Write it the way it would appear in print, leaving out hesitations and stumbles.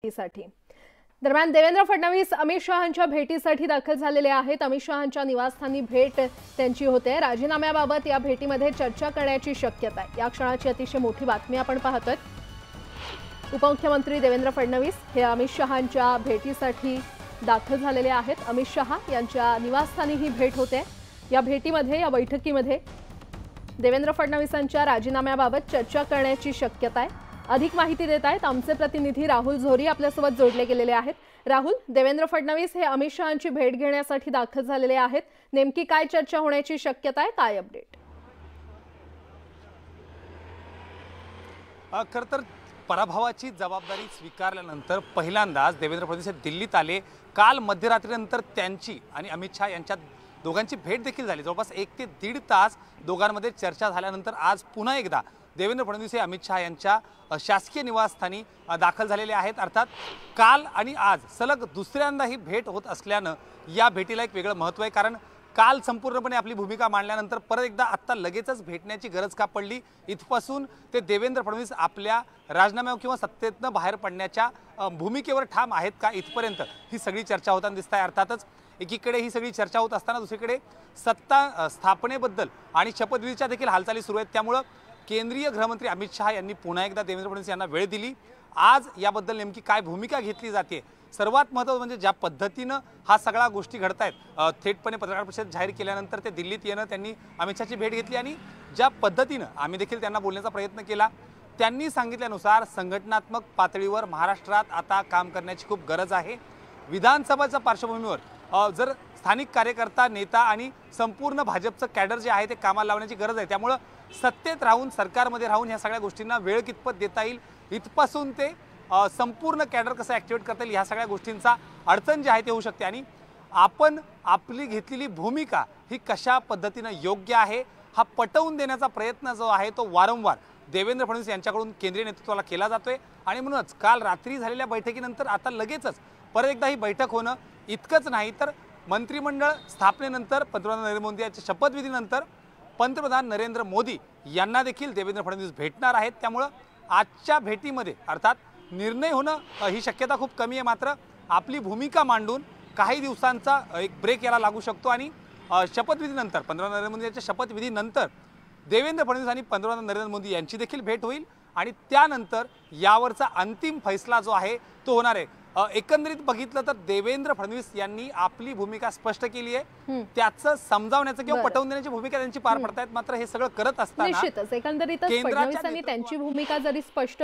साठी दरम्यान देवेंद्र फडणवीस अमित शहांच्या भेटीसाठी दाखल झालेले आहेत। अमित शहांच्या निवासस्थानी भेट त्यांची होते। राजीनाम्याबाबत या भेटीमध्ये चर्चा करण्याची शक्यता आहे। या क्षणाची अतिशय मोठी बातमी आपण पाहतोय। उपमुख्यमंत्री देवेंद्र फडणवीस हे अमित शहांच्या भेटीसाठी दाखल झालेले आहेत। अमित शहा यांच्या निवासस्थानी ही भेट होते। या भेटीमध्ये या बैठकीमध्ये देवेंद्र फडणवीसांच्या राजीनाम्याबाबत चर्चा करण्याची शक्यता आहे। अधिक माहिती देत आहेत आमचे प्रतिनिधी राहुल झोरी आपल्यासोबत जोडले गेलेले आहेत। राहुल, देवेंद्र फडणवीस हे अमित शहांची भेट घेण्यासाठी दाखल झालेले आहेत। नेमकी काय चर्चा होण्याची शक्यता आहे, काय अपडेट? खरं तर पराभवाची जबाबदारी स्वीकारल्यानंतर पहिल्यांदाच देवेंद्र फडणवीस हे दिल्लीत आले। काल मध्यरात्रीनंतर त्यांची आणि अमित शहा यांच्या दोघांची भेट देखील झाली। जवळपास 1 ते 1.5 तास दोघांमध्ये चर्चा झाल्यानंतर आज पुन्हा एकदा देवेंद्र फडणवीस हे अमित शहा यांच्या शासकीय निवासस्थानी दाखल झालेले आहेत। अर्थात काल आणि आज सलग दुसऱ्यांदा ही भेट होत असल्यानं या भेटीला एक वेगळं महत्त्व आहे। कारण काल संपूर्णपणे आपली भूमिका मांडल्यानंतर परत एकदा आत्ता लगेचच भेटण्याची गरज का पडली, इथपासून ते देवेंद्र फडणवीस आपल्या राजीनाम्यावर किंवा सत्तेतनं बाहेर पडण्याच्या भूमिकेवर ठाम आहेत का, इथपर्यंत ही सगळी चर्चा होताना दिसत आहे। अर्थातच एकीकडे ही सगळी चर्चा होत असताना दुसरीकडे सत्ता स्थापनेबद्दल आणि शपथविधीच्या देखील हालचाली सुरू आहेत। त्यामुळे केंद्रीय गृहमंत्री अमित शहा यांनी पुन्हा एकदा देवेंद्र फडणवीस यांना वेळ दिली। आज याबद्दल नेमकी काय भूमिका घेतली जाते, सर्वात महत्त्वाचं म्हणजे ज्या पद्धतीनं हा सगळ्या गोष्टी घडतायत, थेटपणे पत्रकार परिषद जाहीर केल्यानंतर ते दिल्लीत येणं, त्यांनी अमित शहाची भेट घेतली आणि ज्या पद्धतीनं आम्ही देखील त्यांना बोलण्याचा प्रयत्न केला, त्यांनी सांगितल्यानुसार संघटनात्मक पातळीवर महाराष्ट्रात आता काम करण्याची खूप गरज आहे। विधानसभाच्या पार्श्वभूमीवर जर स्थानिक कार्यकर्ता, नेता आणि संपूर्ण भाजपचं कॅडर जे आहे ते कामाला लावण्याची गरज आहे। त्यामुळे सत्तेत राहून, सरकारमध्ये राहून ह्या सगळ्या गोष्टींना वेळ कितपत देता येईल, इथपासून ते संपूर्ण कॅडर कसं ॲक्टिवेट करता येईल, ह्या सगळ्या गोष्टींचा अडचण जी आहे ते होऊ शकते। आणि आपण आपली घेतलेली भूमिका ही कशा पद्धतीनं योग्य आहे हा पटवून देण्याचा प्रयत्न जो आहे तो वारंवार देवेंद्र फडणवीस यांच्याकडून केंद्रीय नेतृत्वाला केला जातोय। आणि म्हणूनच काल रात्री झालेल्या बैठकीनंतर आता लगेचच परत एकदा ही बैठक होणं, इतकंच नाही तर मंत्रिमंडळ स्थापनेनंतर पंतप्रधान नरेंद्र मोदी यांच्या शपथविधीनंतर पंतप्रधान नरेंद्र मोदी यांना देखील देवेंद्र फडणवीस भेटणार आहेत। त्यामुळे आजच्या भेटीमध्ये अर्थात निर्णय होणं ही शक्यता खूप कमी आहे। मात्र आपली भूमिका मांडून काही दिवसांचा एक ब्रेक याला लागू शकतो आणि शपथविधीनंतर पंतप्रधान नरेंद्र मोदी यांच्या शपथविधीनंतर देवेंद्र फडणवीस आणि पंतप्रधान नरेंद्र मोदी यांची देखील भेट होईल आणि त्यानंतर यावरचा अंतिम फैसला जो आहे तो होणार आहे। एकंदरीत बघितलं तर देवेंद्र फडणवीस यांनी आपली भूमिका स्पष्ट केली आहे, त्याचं समजावण्याचं किंवा पटवून देण्याची भूमिका त्यांची पार पडतायत। मात्र हे सगळं करत असताना निश्चितच एकंदरीत फडणवीसांनी त्यांची भूमिका जरी स्पष्ट